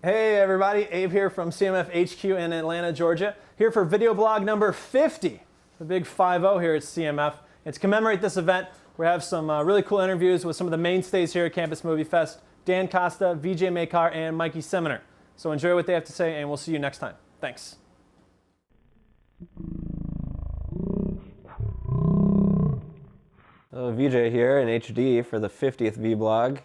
Hey everybody, Abe here from CMF HQ in Atlanta, Georgia. Here for video blog number 50, the big 5-0 here at CMF. And to commemorate this event, we have some really cool interviews with some of the mainstays here at Campus MovieFest, Dan Costa, VJ Makar, and Mikey Seminer. So enjoy what they have to say, and we'll see you next time. Thanks. VJ here in HD for the 50th vlog.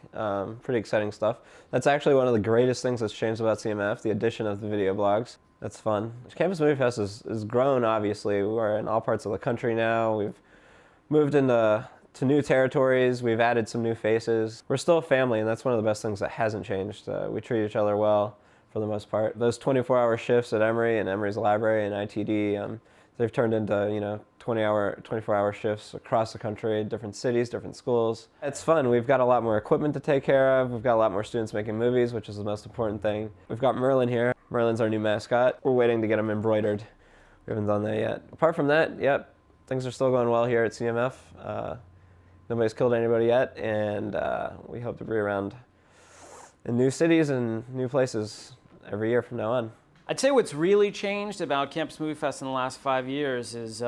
Pretty exciting stuff. That's actually one of the greatest things that's changed about CMF, the addition of the video blogs. That's fun. Campus MovieFest has grown, obviously. We're in all parts of the country now. We've moved into new territories. We've added some new faces. We're still a family, and that's one of the best things that hasn't changed. We treat each other well for the most part. Those 24-hour shifts at Emory and Emory's library and ITD, they've turned into, 24-hour shifts across the country, different cities, different schools. It's fun. We've got a lot more equipment to take care of. We've got a lot more students making movies, which is the most important thing. We've got Merlin here. Merlin's our new mascot. We're waiting to get him embroidered. We haven't done that yet. Apart from that, yep, things are still going well here at CMF. Nobody's killed anybody yet, and we hope to be around in new cities and new places every year from now on. I'd say what's really changed about Campus MovieFest in the last 5 years is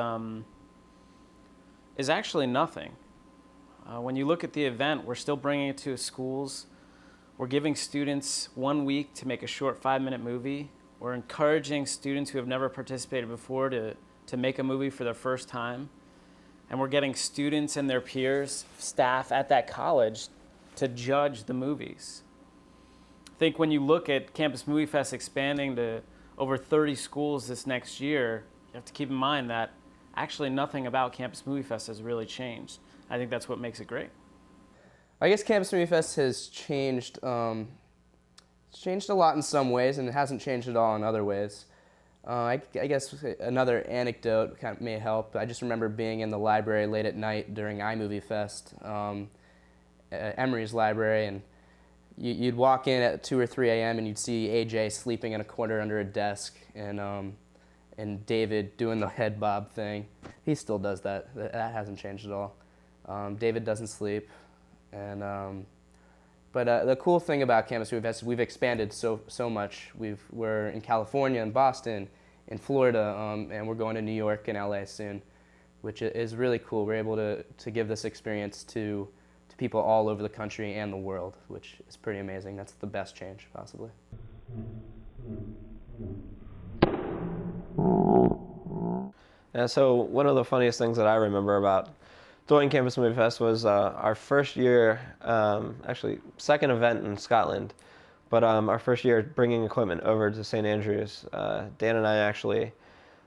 actually nothing. When you look at the event, we're still bringing it to schools. We're giving students 1 week to make a short 5-minute movie. We're encouraging students who have never participated before to make a movie for their first time. And we're getting students and their peers, staff at that college, to judge the movies. I think when you look at Campus MovieFest expanding to over 30 schools this next year, you have to keep in mind that actually nothing about Campus MovieFest has really changed. I think that's what makes it great. I guess Campus MovieFest has changed. It's changed a lot in some ways, and it hasn't changed at all in other ways. I guess another anecdote kind of may help. I just remember being in the library late at night during iMovieFest, at Emory's library, and you'd walk in at 2 or 3 a.m. and you'd see AJ sleeping in a corner under a desk, and David doing the head bob thing. He still does that. That hasn't changed at all. David doesn't sleep, and but the cool thing about Campus MovieFest is we've expanded so much. We're in California and Boston, in Florida, and we're going to New York and LA soon, which is really cool. We're able to give this experience to people all over the country and the world, which is pretty amazing. That's the best change, possibly. Yeah, so one of the funniest things that I remember about doing Campus MovieFest was our first year, actually second event in Scotland, but our first year bringing equipment over to St. Andrews. Dan and I actually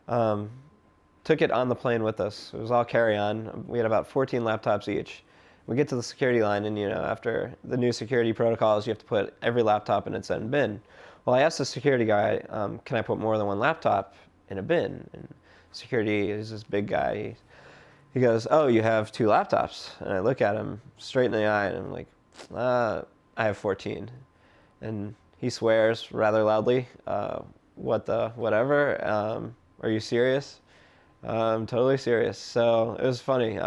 took it on the plane with us. It was all carry-on. We had about 14 laptops each. We get to the security line, and after the new security protocols, you have to put every laptop in its own bin. Well, I asked the security guy, can I put more than one laptop in a bin? And security is this big guy. He goes, oh, you have 2 laptops. And I look at him straight in the eye, and I'm like, I have 14. And he swears rather loudly, what the whatever, are you serious? I'm totally serious. So it was funny.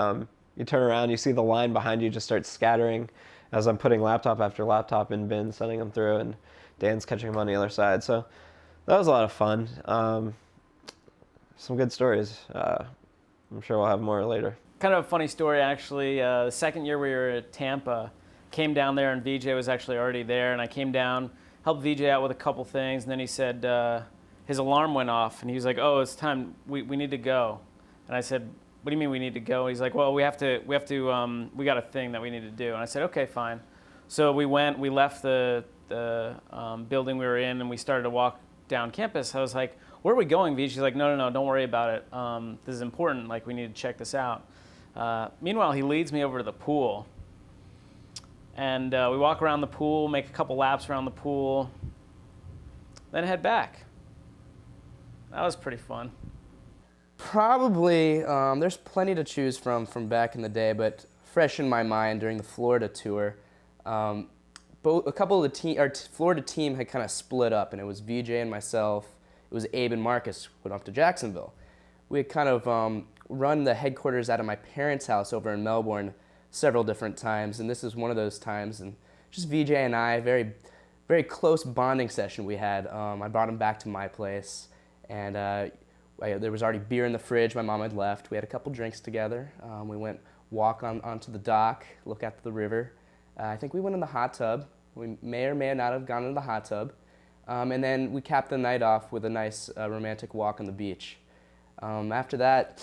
You turn around, you see the line behind you just start scattering as I'm putting laptop after laptop in bins, sending them through, and Dan's catching them on the other side. So that was a lot of fun. Some good stories. I'm sure we'll have more later. Kind of a funny story, actually. The second year we were at Tampa, came down there, and VJ was actually already there, and I came down, helped VJ out with a couple things, and then he said his alarm went off, and he was like, oh, it's time, we need to go. And I said, what do you mean we need to go? He's like, well, we got a thing that we need to do. And I said, okay, fine. So we left the building we were in, and we started to walk down campus. I was like, where are we going, V? She's like, no, don't worry about it. This is important, like we need to check this out. Meanwhile, he leads me over to the pool. And we walk around the pool, make a couple laps around the pool, then head back. That was pretty fun. Probably, there's plenty to choose from back in the day, but fresh in my mind during the Florida tour, a couple of our Florida team had kind of split up, and it was VJ and myself. It was Abe and Marcus went off to Jacksonville. We had kind of run the headquarters out of my parents' house over in Melbourne several different times, and this is one of those times. And just VJ and I, very very close bonding session we had. I brought him back to my place, and there was already beer in the fridge. My mom had left. We had a couple drinks together. We went walk onto the dock, look at the river. I think we went in the hot tub. We may or may not have gone into the hot tub. And then we capped the night off with a nice romantic walk on the beach. After that,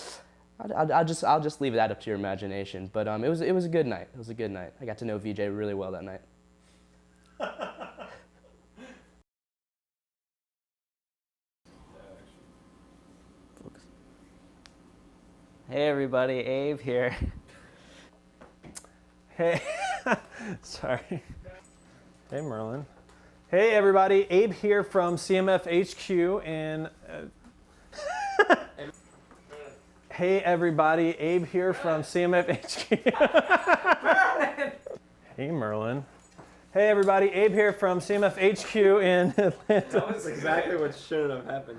I'll just leave that up to your imagination. But it was a good night. It was a good night. I got to know VJ really well that night. Hey everybody, Abe here. Hey, sorry. Hey Merlin. Hey everybody, Abe here from CMF HQ and hey everybody, Abe here from CMF HQ. Hey Merlin. Hey everybody, Abe here from CMF HQ in Atlanta. That was exactly what shouldn't have happened.